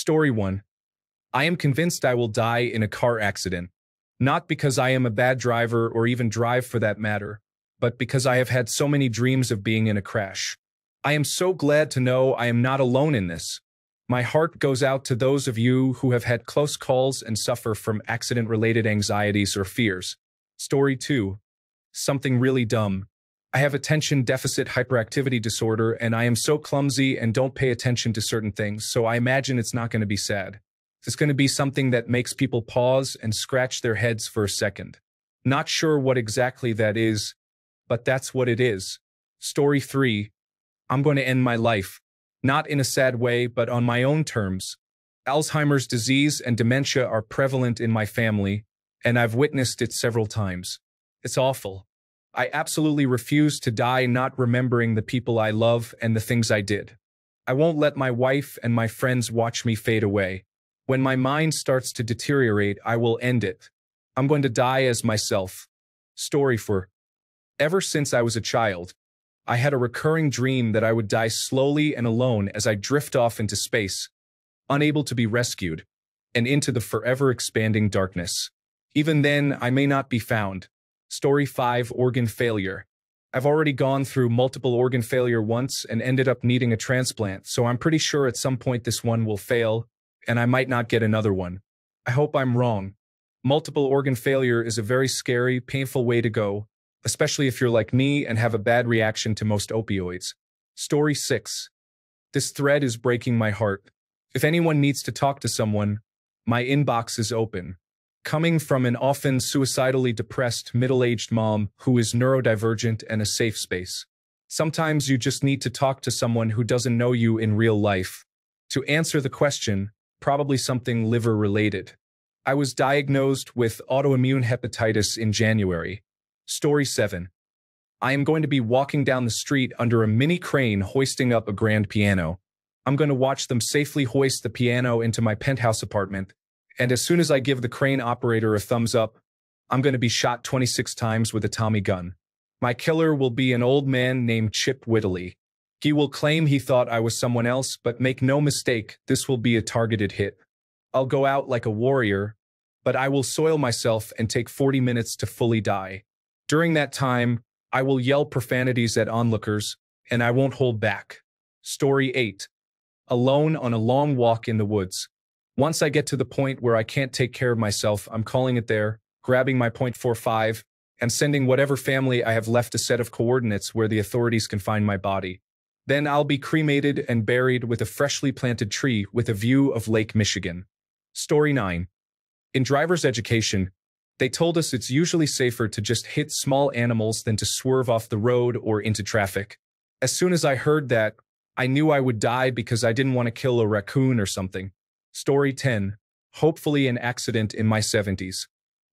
Story 1. I am convinced I will die in a car accident. Not because I am a bad driver or even drive for that matter, but because I have had so many dreams of being in a crash. I am so glad to know I am not alone in this. My heart goes out to those of you who have had close calls and suffer from accident-related anxieties or fears. Story 2. Something really dumb. I have attention deficit hyperactivity disorder and I am so clumsy and don't pay attention to certain things, so I imagine it's not going to be sad. It's going to be something that makes people pause and scratch their heads for a second. Not sure what exactly that is, but that's what it is. Story 3. I'm going to end my life. Not in a sad way, but on my own terms. Alzheimer's disease and dementia are prevalent in my family, and I've witnessed it several times. It's awful. I absolutely refuse to die not remembering the people I love and the things I did. I won't let my wife and my friends watch me fade away. When my mind starts to deteriorate, I will end it. I'm going to die as myself. Story 4. Ever since I was a child, I had a recurring dream that I would die slowly and alone as I drift off into space, unable to be rescued, and into the forever expanding darkness. Even then, I may not be found. Story 5. Organ failure. I've already gone through multiple organ failure once and ended up needing a transplant, so I'm pretty sure at some point this one will fail, and I might not get another one. I hope I'm wrong. Multiple organ failure is a very scary, painful way to go, especially if you're like me and have a bad reaction to most opioids. Story 6. This thread is breaking my heart. If anyone needs to talk to someone, my inbox is open. Coming from an often suicidally depressed middle-aged mom who is neurodivergent and a safe space. Sometimes you just need to talk to someone who doesn't know you in real life. To answer the question, probably something liver-related. I was diagnosed with autoimmune hepatitis in January. Story 7. I am going to be walking down the street under a mini crane hoisting up a grand piano. I'm going to watch them safely hoist the piano into my penthouse apartment, and as soon as I give the crane operator a thumbs up, I'm going to be shot 26 times with a Tommy gun. My killer will be an old man named Chip Whittley. He will claim he thought I was someone else, but make no mistake, this will be a targeted hit. I'll go out like a warrior, but I will soil myself and take 40 minutes to fully die. During that time, I will yell profanities at onlookers, and I won't hold back. Story 8. Alone on a long walk in the woods. Once I get to the point where I can't take care of myself, I'm calling it there, grabbing my .45, and sending whatever family I have left a set of coordinates where the authorities can find my body. Then I'll be cremated and buried with a freshly planted tree with a view of Lake Michigan. Story 9. In driver's education, they told us it's usually safer to just hit small animals than to swerve off the road or into traffic. As soon as I heard that, I knew I would die because I didn't want to kill a raccoon or something. Story 10. Hopefully an accident in my 70s.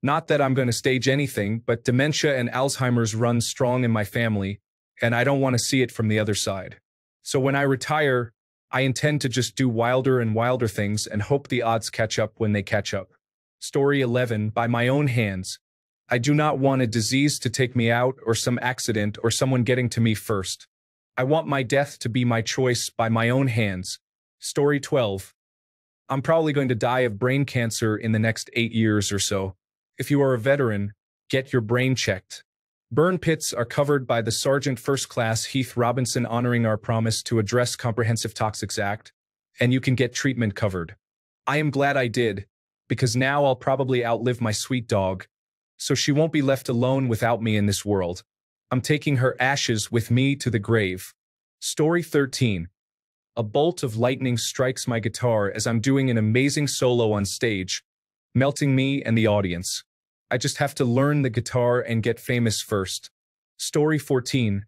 Not that I'm going to stage anything, but dementia and Alzheimer's run strong in my family, and I don't want to see it from the other side. So when I retire, I intend to just do wilder and wilder things and hope the odds catch up when they catch up. Story 11. By my own hands. I do not want a disease to take me out or some accident or someone getting to me first. I want my death to be my choice by my own hands. Story 12. I'm probably going to die of brain cancer in the next 8 years or so. If you are a veteran, get your brain checked. Burn pits are covered by the Sergeant First Class Heath Robinson honoring our promise to address Comprehensive Toxics Act, and you can get treatment covered. I am glad I did, because now I'll probably outlive my sweet dog, so she won't be left alone without me in this world. I'm taking her ashes with me to the grave. Story 13. A bolt of lightning strikes my guitar as I'm doing an amazing solo on stage, melting me and the audience. I just have to learn the guitar and get famous first. Story 14.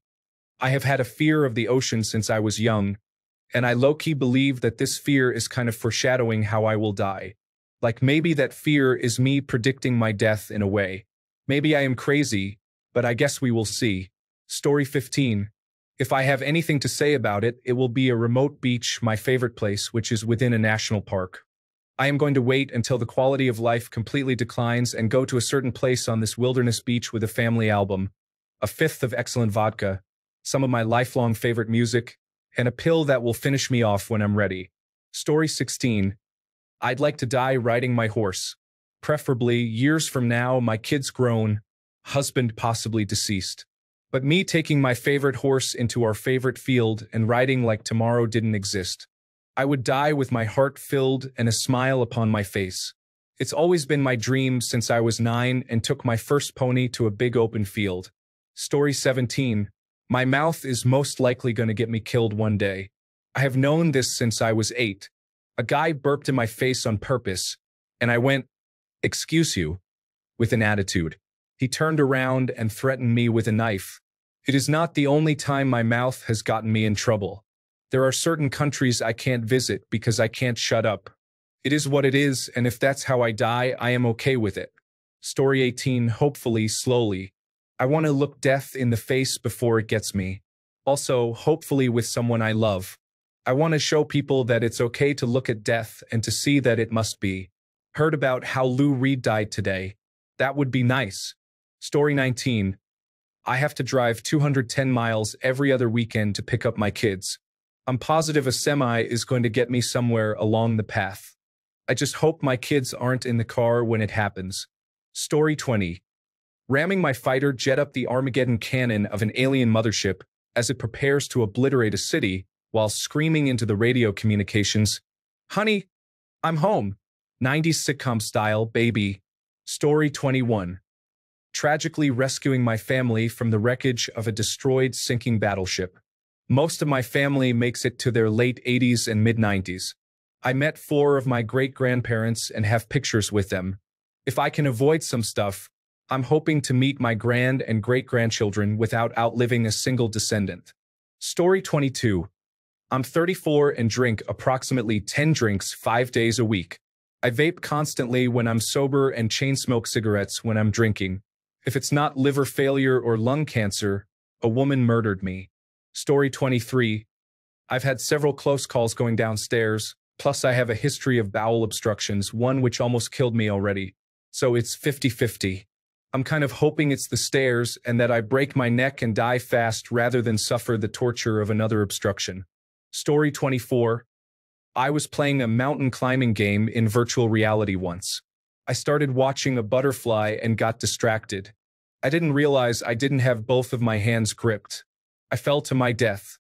I have had a fear of the ocean since I was young, and I low-key believe that this fear is kind of foreshadowing how I will die. Like maybe that fear is me predicting my death in a way. Maybe I am crazy, but I guess we will see. Story 15. If I have anything to say about it, it will be a remote beach, my favorite place, which is within a national park. I am going to wait until the quality of life completely declines and go to a certain place on this wilderness beach with a family album, a fifth of excellent vodka, some of my lifelong favorite music, and a pill that will finish me off when I'm ready. Story 16. I'd like to die riding my horse. Preferably years from now, my kid's grown, husband possibly deceased. But me taking my favorite horse into our favorite field and riding like tomorrow didn't exist. I would die with my heart filled and a smile upon my face. It's always been my dream since I was 9 and took my first pony to a big open field. Story 17. My mouth is most likely going to get me killed one day. I have known this since I was 8. A guy burped in my face on purpose, and I went, "Excuse you," with an attitude. He turned around and threatened me with a knife. It is not the only time my mouth has gotten me in trouble. There are certain countries I can't visit because I can't shut up. It is what it is, and if that's how I die, I am okay with it. Story 18. Hopefully, slowly. I want to look death in the face before it gets me. Also, hopefully with someone I love. I want to show people that it's okay to look at death and to see that it must be. Heard about how Lou Reed died today. That would be nice. Story 19. I have to drive 210 miles every other weekend to pick up my kids. I'm positive a semi is going to get me somewhere along the path. I just hope my kids aren't in the car when it happens. Story 20. Ramming my fighter jet up the Armageddon cannon of an alien mothership as it prepares to obliterate a city while screaming into the radio communications, "Honey, I'm home." 90s sitcom style, baby. Story 21. Tragically rescuing my family from the wreckage of a destroyed sinking battleship. Most of my family makes it to their late 80s and mid-90s. I met 4 of my great-grandparents and have pictures with them. If I can avoid some stuff, I'm hoping to meet my grand and great-grandchildren without outliving a single descendant. Story 22. I'm 34 and drink approximately 10 drinks 5 days a week. I vape constantly when I'm sober and chain smoke cigarettes when I'm drinking. If it's not liver failure or lung cancer, a woman murdered me. Story 23. I've had several close calls going downstairs, plus I have a history of bowel obstructions, one which almost killed me already. So it's 50-50. I'm kind of hoping it's the stairs and that I break my neck and die fast rather than suffer the torture of another obstruction. Story 24. I was playing a mountain climbing game in virtual reality once. I started watching a butterfly and got distracted. I didn't realize I didn't have both of my hands gripped. I fell to my death.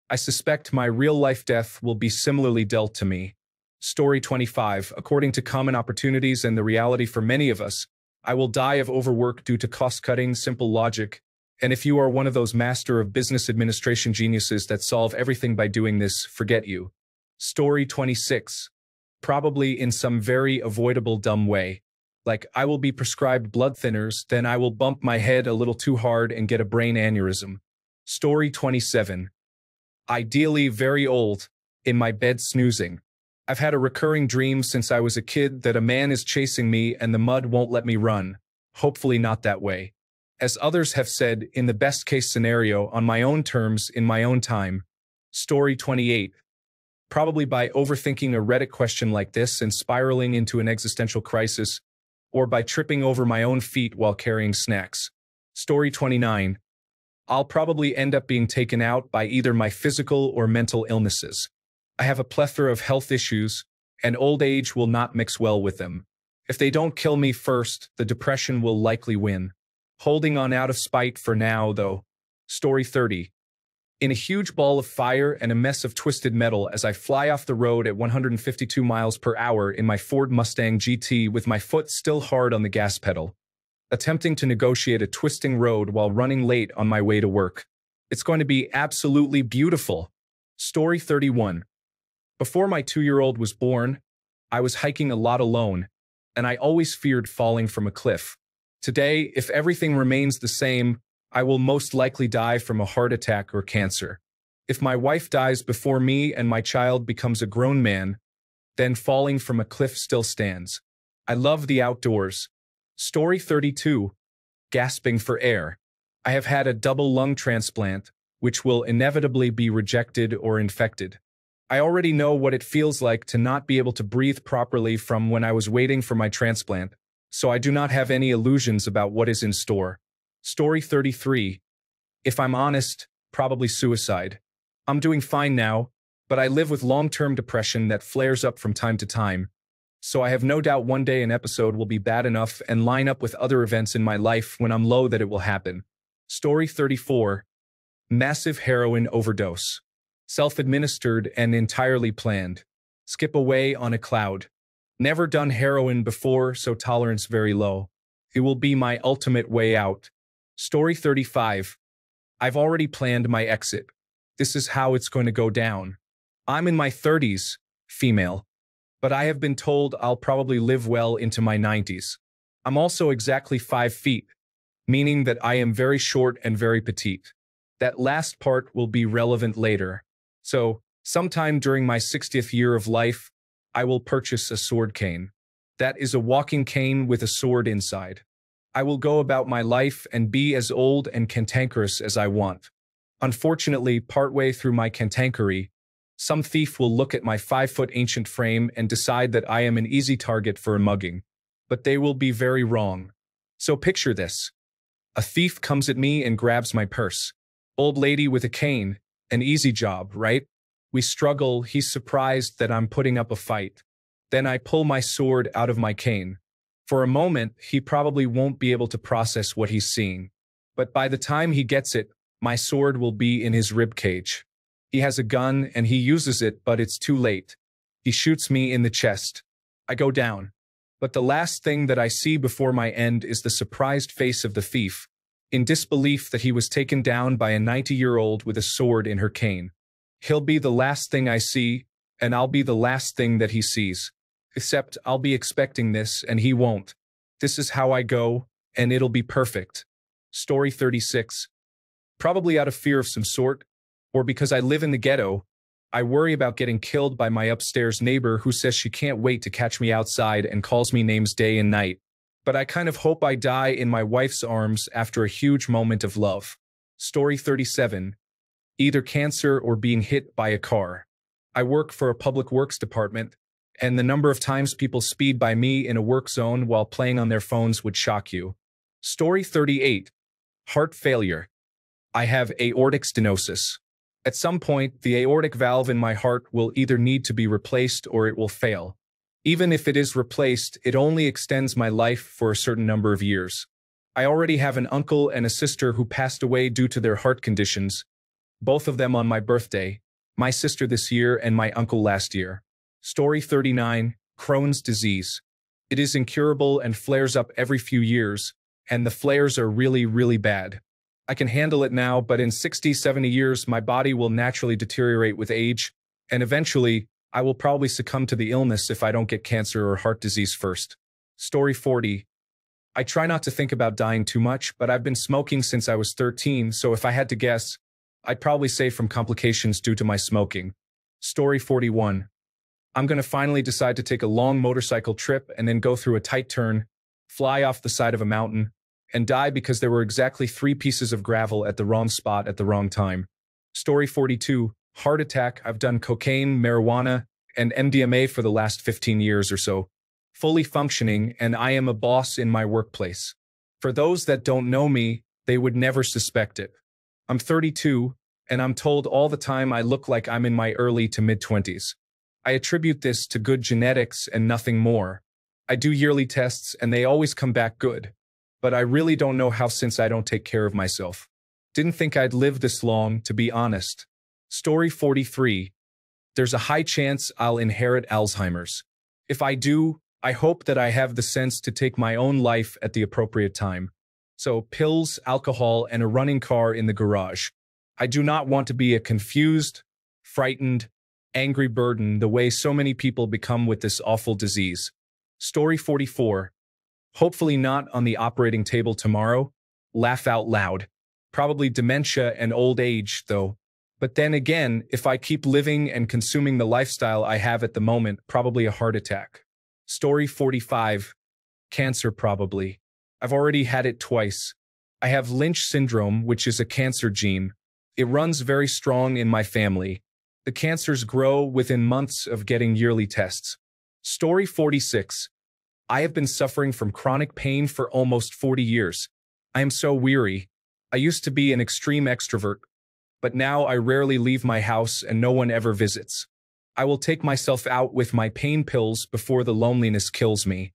I suspect my real-life death will be similarly dealt to me. Story 25. According to common opportunities and the reality for many of us, I will die of overwork due to cost-cutting, simple logic. And if you are one of those master of business administration geniuses that solve everything by doing this, forget you. Story 26. Probably in some very avoidable dumb way. Like, I will be prescribed blood thinners, then I will bump my head a little too hard and get a brain aneurysm. Story 27. Ideally very old, in my bed snoozing. I've had a recurring dream since I was a kid that a man is chasing me and the mud won't let me run. Hopefully not that way. As others have said, in the best case scenario, on my own terms, in my own time. Story 28. Probably by overthinking a Reddit question like this and spiraling into an existential crisis, or by tripping over my own feet while carrying snacks. Story 29. I'll probably end up being taken out by either my physical or mental illnesses. I have a plethora of health issues, and old age will not mix well with them. If they don't kill me first, the depression will likely win. Holding on out of spite for now, though. Story 30. In a huge ball of fire and a mess of twisted metal as I fly off the road at 152 miles per hour in my Ford Mustang GT with my foot still hard on the gas pedal, attempting to negotiate a twisting road while running late on my way to work. It's going to be absolutely beautiful. Story 31. Before my 2-year-old was born, I was hiking a lot alone, and I always feared falling from a cliff. Today, if everything remains the same, I will most likely die from a heart attack or cancer. If my wife dies before me and my child becomes a grown man, then falling from a cliff still stands. I love the outdoors. Story 32. Gasping for air. I have had a double lung transplant, which will inevitably be rejected or infected. I already know what it feels like to not be able to breathe properly from when I was waiting for my transplant, so I do not have any illusions about what is in store. Story 33. If I'm honest, probably suicide. I'm doing fine now, but I live with long-term depression that flares up from time to time. so I have no doubt one day an episode will be bad enough and line up with other events in my life when I'm low that it will happen. Story 34. Massive heroin overdose. Self-administered and entirely planned. Skip away on a cloud. Never done heroin before, so tolerance very low. It will be my ultimate way out. Story 35. I've already planned my exit. This is how it's going to go down. I'm in my 30s, female, but I have been told I'll probably live well into my 90s. I'm also exactly 5 feet, meaning that I am very short and very petite. That last part will be relevant later. So, sometime during my 60th year of life, I will purchase a sword cane. That is a walking cane with a sword inside. I will go about my life and be as old and cantankerous as I want. Unfortunately, partway through my cantankery, some thief will look at my 5-foot ancient frame and decide that I am an easy target for a mugging. But they will be very wrong. So picture this. A thief comes at me and grabs my purse. Old lady with a cane, an easy job, right? We struggle, he's surprised that I'm putting up a fight. Then I pull my sword out of my cane. For a moment, he probably won't be able to process what he's seeing. But by the time he gets it, my sword will be in his rib cage. He has a gun and he uses it, but it's too late. He shoots me in the chest. I go down. But the last thing that I see before my end is the surprised face of the thief, in disbelief that he was taken down by a 90-year-old with a sword in her cane. He'll be the last thing I see, and I'll be the last thing that he sees. Except I'll be expecting this, and he won't. This is how I go, and it'll be perfect. Story 36. Probably out of fear of some sort, or because I live in the ghetto, I worry about getting killed by my upstairs neighbor who says she can't wait to catch me outside and calls me names day and night. But I kind of hope I die in my wife's arms after a huge moment of love. Story 37. Either cancer or being hit by a car. I work for a public works department, and the number of times people speed by me in a work zone while playing on their phones would shock you. Story 38. Heart failure. I have aortic stenosis. At some point, the aortic valve in my heart will either need to be replaced or it will fail. Even if it is replaced, it only extends my life for a certain number of years. I already have an uncle and a sister who passed away due to their heart conditions, both of them on my birthday, my sister this year and my uncle last year. Story 39. Crohn's disease. It is incurable and flares up every few years, and the flares are really, really bad. I can handle it now, but in 60, 70 years, my body will naturally deteriorate with age, and eventually, I will probably succumb to the illness if I don't get cancer or heart disease first. Story 40. I try not to think about dying too much, but I've been smoking since I was 13, so if I had to guess, I'd probably say from complications due to my smoking. Story 41. I'm going to finally decide to take a long motorcycle trip and then go through a tight turn, fly off the side of a mountain, and die because there were exactly 3 pieces of gravel at the wrong spot at the wrong time. Story 42. Heart attack. I've done cocaine, marijuana, and MDMA for the last 15 years or so. Fully functioning, and I am a boss in my workplace. For those that don't know me, they would never suspect it. I'm 32, and I'm told all the time I look like I'm in my early to mid-20s. I attribute this to good genetics and nothing more. I do yearly tests, and they always come back good. But I really don't know how since I don't take care of myself. Didn't think I'd live this long, to be honest. Story 43. There's a high chance I'll inherit Alzheimer's. If I do, I hope that I have the sense to take my own life at the appropriate time. So, pills, alcohol, and a running car in the garage. I do not want to be a confused, frightened, angry burden the way so many people become with this awful disease. Story 44. Hopefully not on the operating table tomorrow. Laugh out loud. Probably dementia and old age, though. But then again, if I keep living and consuming the lifestyle I have at the moment, probably a heart attack. Story 45. Cancer probably. I've already had it twice. I have Lynch syndrome, which is a cancer gene. It runs very strong in my family. The cancers grow within months of getting yearly tests. Story 46. I have been suffering from chronic pain for almost 40 years. I am so weary. I used to be an extreme extrovert, but now I rarely leave my house and no one ever visits. I will take myself out with my pain pills before the loneliness kills me.